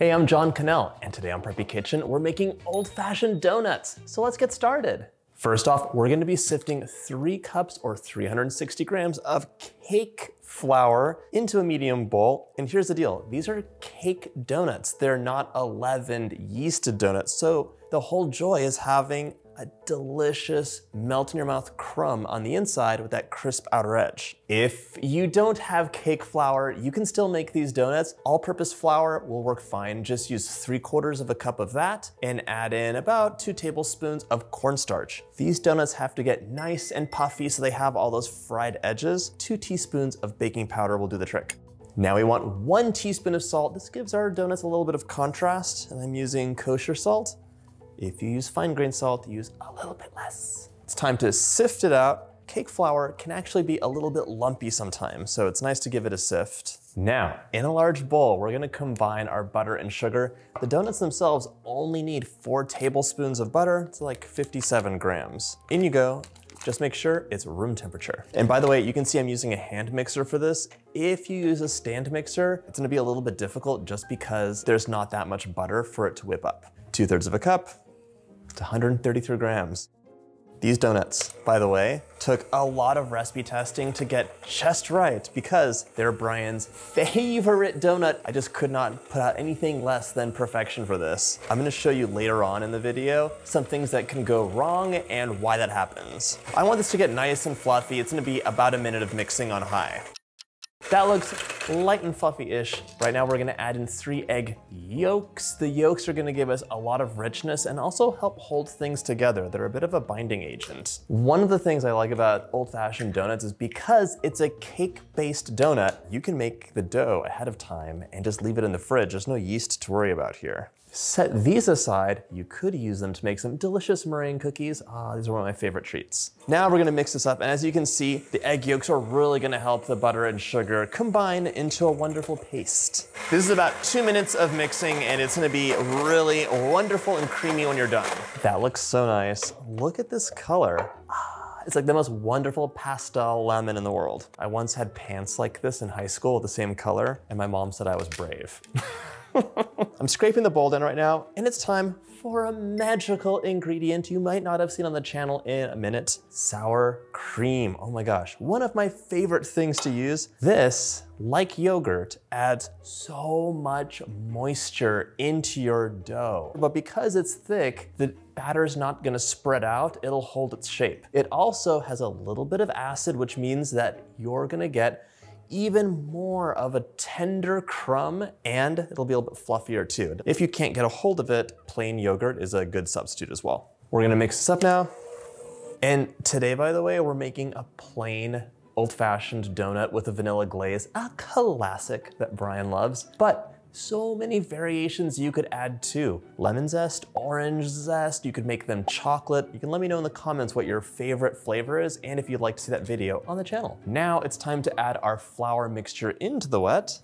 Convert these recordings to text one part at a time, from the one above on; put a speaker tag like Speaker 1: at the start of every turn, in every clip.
Speaker 1: Hey, I'm John Cannell, and today on Preppy Kitchen, we're making old-fashioned donuts. So let's get started. First off, we're gonna be sifting 3 cups or 360 grams of cake flour into a medium bowl. And here's the deal, these are cake donuts. They're not a leavened yeasted donuts. So the whole joy is having a delicious melt in your mouth crumb on the inside with that crisp outer edge. If you don't have cake flour, you can still make these donuts. All-purpose flour will work fine. Just use 3/4 of a cup of that and add in about 2 tablespoons of cornstarch. These donuts have to get nice and puffy so they have all those fried edges. 2 teaspoons of baking powder will do the trick. Now we want 1 teaspoon of salt. This gives our donuts a little bit of contrast, and I'm using kosher salt. If you use fine grained salt, use a little bit less. It's time to sift it out. Cake flour can actually be a little bit lumpy sometimes, so it's nice to give it a sift. Now, in a large bowl, we're gonna combine our butter and sugar. The donuts themselves only need 4 tablespoons of butter. It's like 57 grams. In you go. Just make sure it's room temperature. And by the way, you can see I'm using a hand mixer for this. If you use a stand mixer, it's gonna be a little bit difficult just because there's not that much butter for it to whip up. 2/3 of a cup. It's 133 grams. These donuts, by the way, took a lot of recipe testing to get just right because they're Brian's favorite donut. I just could not put out anything less than perfection for this. I'm gonna show you later on in the video some things that can go wrong and why that happens. I want this to get nice and fluffy. It's gonna be about a minute of mixing on high. That looks light and fluffy-ish. Right now we're gonna add in 3 egg yolks. The yolks are gonna give us a lot of richness and also help hold things together. They're a bit of a binding agent. One of the things I like about old-fashioned donuts is because it's a cake-based donut, you can make the dough ahead of time and just leave it in the fridge. There's no yeast to worry about here. Set these aside. You could use them to make some delicious meringue cookies. These are one of my favorite treats. Now we're gonna mix this up, and as you can see, the egg yolks are really gonna help the butter and sugar combine into a wonderful paste. This is about 2 minutes of mixing, and it's gonna be really wonderful and creamy when you're done. That looks so nice. Look at this color. It's like the most wonderful pastel lemon in the world. I once had pants like this in high school with the same color, and my mom said I was brave. I'm scraping the bowl down right now, and it's time for a magical ingredient you might not have seen on the channel in a minute. Sour cream. Oh my gosh, one of my favorite things to use. This, like yogurt, adds so much moisture into your dough. But because it's thick, the batter's not gonna spread out, it'll hold its shape. It also has a little bit of acid, which means that you're gonna get even more of a tender crumb, and it'll be a little bit fluffier too. If you can't get a hold of it, plain yogurt is a good substitute as well. We're gonna mix this up now. And today, by the way, we're making a plain old-fashioned donut with a vanilla glaze, a classic that Brian loves, but so many variations you could add too. Lemon zest, orange zest, you could make them chocolate. You can let me know in the comments what your favorite flavor is and if you'd like to see that video on the channel. Now it's time to add our flour mixture into the wet.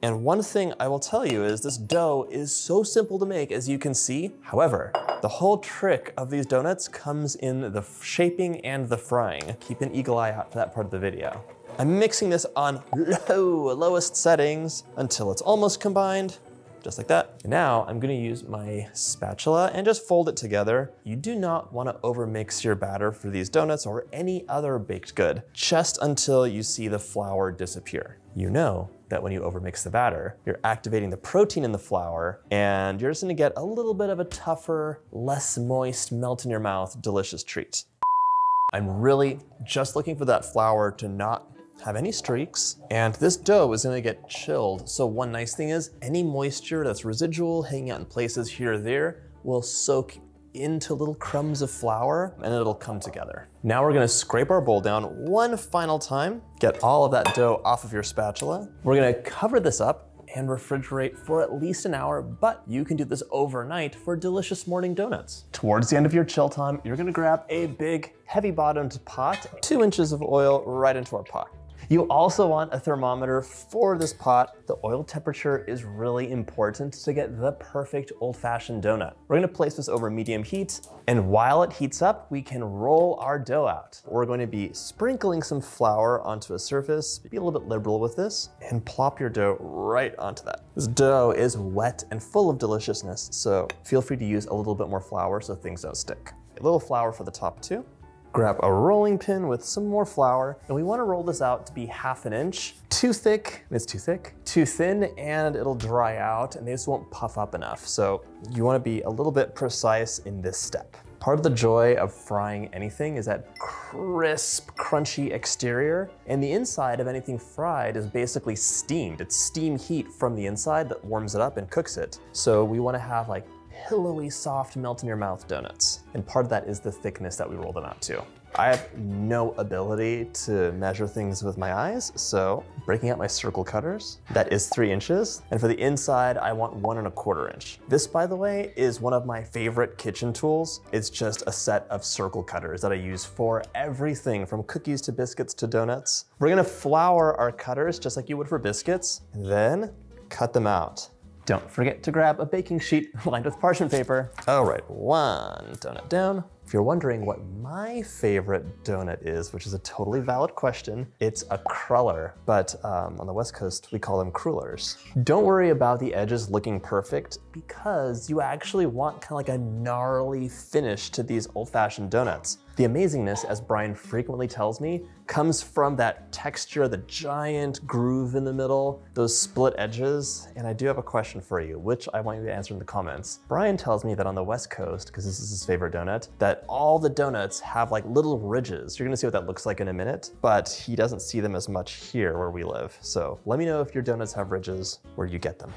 Speaker 1: And one thing I will tell you is this dough is so simple to make, as you can see. However, the whole trick of these donuts comes in the shaping and the frying. Keep an eagle eye out for that part of the video. I'm mixing this on lowest settings until it's almost combined, just like that. Now I'm gonna use my spatula and just fold it together. You do not wanna overmix your batter for these donuts or any other baked good, just until you see the flour disappear. You know that when you overmix the batter, you're activating the protein in the flour, and you're just gonna get a little bit of a tougher, less moist, melt in your mouth, delicious treat. I'm really just looking for that flour to not have any streaks, and this dough is gonna get chilled. So one nice thing is any moisture that's residual hanging out in places here or there will soak into little crumbs of flour and it'll come together. Now we're gonna scrape our bowl down one final time, get all of that dough off of your spatula. We're gonna cover this up and refrigerate for at least an hour, but you can do this overnight for delicious morning donuts. Towards the end of your chill time, you're gonna grab a big, heavy bottomed pot, 2 inches of oil right into our pot. You also want a thermometer for this pot. The oil temperature is really important to get the perfect old-fashioned donut. We're gonna place this over medium heat, and while it heats up, we can roll our dough out. We're going to be sprinkling some flour onto a surface, be a little bit liberal with this, and plop your dough right onto that. This dough is wet and full of deliciousness, so feel free to use a little bit more flour so things don't stick. A little flour for the top too. Grab a rolling pin with some more flour, and we want to roll this out to be 1/2 inch. Too thick, it's too thick. Too thin, and it'll dry out, and this won't puff up enough. So you want to be a little bit precise in this step. Part of the joy of frying anything is that crisp, crunchy exterior, and the inside of anything fried is basically steamed. It's steam heat from the inside that warms it up and cooks it. So we want to have like pillowy, soft, melt in your mouth donuts. And part of that is the thickness that we roll them out to. I have no ability to measure things with my eyes, so breaking out my circle cutters, that is 3 inches. And for the inside, I want 1 1/4 inch. This, by the way, is one of my favorite kitchen tools. It's just a set of circle cutters that I use for everything from cookies to biscuits to donuts. We're gonna flour our cutters just like you would for biscuits, and then cut them out. Don't forget to grab a baking sheet lined with parchment paper. All right, 1 donut down. If you're wondering what my favorite donut is, which is a totally valid question, it's a cruller, but on the West Coast, we call them crullers. Don't worry about the edges looking perfect because you actually want kind of like a gnarly finish to these old-fashioned donuts. The amazingness, as Brian frequently tells me, comes from that texture, the giant groove in the middle, those split edges. And I do have a question for you, which I want you to answer in the comments. Brian tells me that on the West Coast, because this is his favorite donut, that all the donuts have like little ridges. You're gonna see what that looks like in a minute, but he doesn't see them as much here where we live. So let me know if your donuts have ridges, where you get them.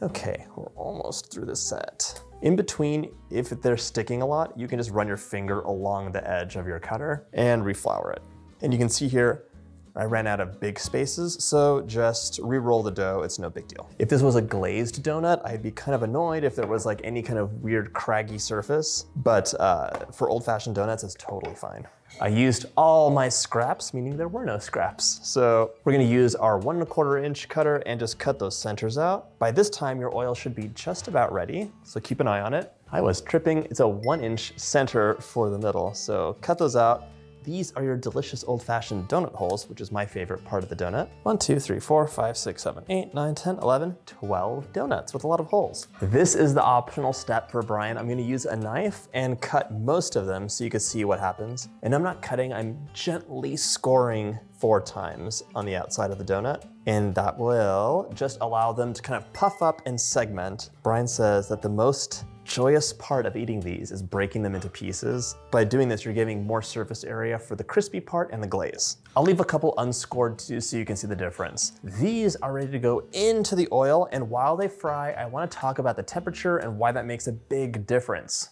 Speaker 1: Okay, we're almost through this set. In between, if they're sticking a lot, you can just run your finger along the edge of your cutter and reflour it. And you can see here, I ran out of big spaces, so just re-roll the dough, it's no big deal. If this was a glazed donut, I'd be kind of annoyed if there was like any kind of weird craggy surface, but for old-fashioned donuts, it's totally fine. I used all my scraps, meaning there were no scraps. So we're gonna use our 1 1/4 inch cutter and just cut those centers out. By this time, your oil should be just about ready, so keep an eye on it. I was tripping, it's a 1 inch center for the middle, so cut those out. These are your delicious old-fashioned donut holes, which is my favorite part of the donut. 1, 2, 3, 4, 5, 6, 7, 8, 9, 10, 11, 12 donuts with a lot of holes. This is the optional step for Brian. I'm gonna use a knife and cut most of them so you can see what happens. And I'm not cutting, I'm gently scoring 4 times on the outside of the donut. And that will just allow them to kind of puff up and segment. Brian says that the most joyous part of eating these is breaking them into pieces. By doing this, you're giving more surface area for the crispy part and the glaze. I'll leave a couple unscored too so you can see the difference. These are ready to go into the oil, and while they fry, I want to talk about the temperature and why that makes a big difference.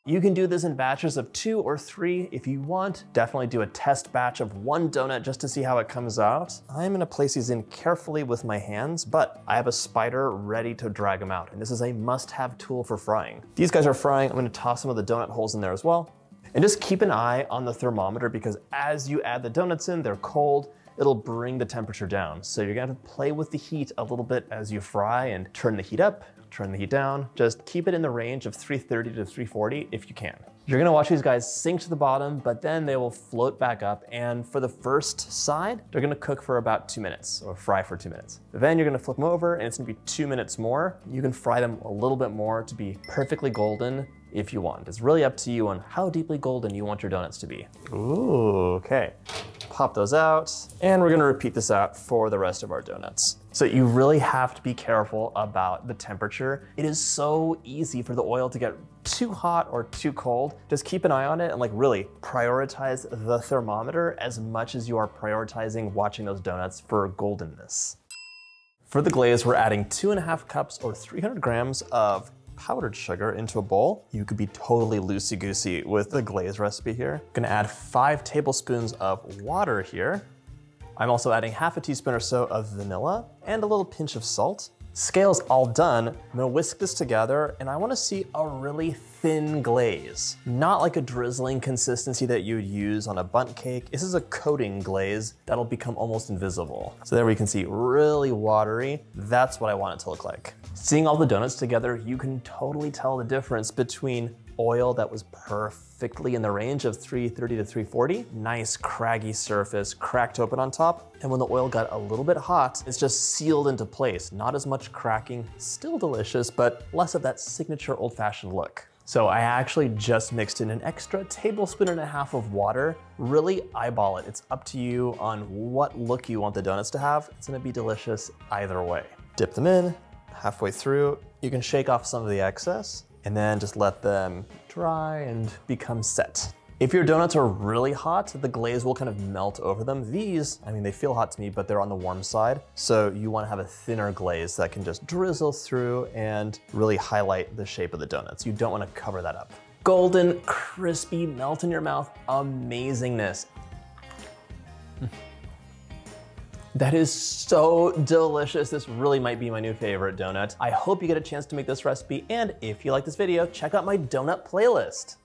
Speaker 1: You can do this in batches of 2 or 3 if you want. Definitely do a test batch of 1 donut just to see how it comes out. I'm gonna place these in carefully with my hands, but I have a spider ready to drag them out, and this is a must-have tool for frying. These guys are frying. I'm gonna toss some of the donut holes in there as well. And just keep an eye on the thermometer because as you add the donuts in, they're cold. It'll bring the temperature down. So you're gonna have to play with the heat a little bit as you fry and turn the heat up, turn the heat down. Just keep it in the range of 330 to 340 if you can. You're gonna watch these guys sink to the bottom, but then they will float back up. And for the first side, they're gonna cook for about 2 minutes or fry for 2 minutes. Then you're gonna flip them over and it's gonna be 2 minutes more. You can fry them a little bit more to be perfectly golden if you want. It's really up to you on how deeply golden you want your donuts to be. Ooh, okay. Pop those out, and we're gonna repeat this out for the rest of our donuts. So you really have to be careful about the temperature. It is so easy for the oil to get too hot or too cold. Just keep an eye on it and like really prioritize the thermometer as much as you are prioritizing watching those donuts for goldenness. For the glaze, we're adding 2.5 cups or 300 grams of powdered sugar into a bowl. You could be totally loosey-goosey with the glaze recipe here. Gonna add 5 tablespoons of water here. I'm also adding 1/2 teaspoon or so of vanilla and a little pinch of salt. Scale's all done. I'm gonna whisk this together and I wanna see a really thin glaze. Not like a drizzling consistency that you would use on a bundt cake. This is a coating glaze that'll become almost invisible. So there we can see really watery. That's what I want it to look like. Seeing all the donuts together, you can totally tell the difference between oil that was perfectly in the range of 330 to 340, nice craggy surface, cracked open on top, and when the oil got a little bit hot, it's just sealed into place. Not as much cracking, still delicious, but less of that signature old-fashioned look. So I actually just mixed in an extra 1.5 tablespoons of water. Really eyeball it. It's up to you on what look you want the donuts to have. It's gonna be delicious either way. Dip them in, halfway through, you can shake off some of the excess and then just let them dry and become set. If your donuts are really hot, the glaze will kind of melt over them. These, I mean, they feel hot to me, but they're on the warm side. So you wanna have a thinner glaze that can just drizzle through and really highlight the shape of the donuts. You don't wanna cover that up. Golden, crispy, melt in your mouth, amazingness. That is so delicious. This really might be my new favorite donut. I hope you get a chance to make this recipe, and if you like this video, check out my donut playlist.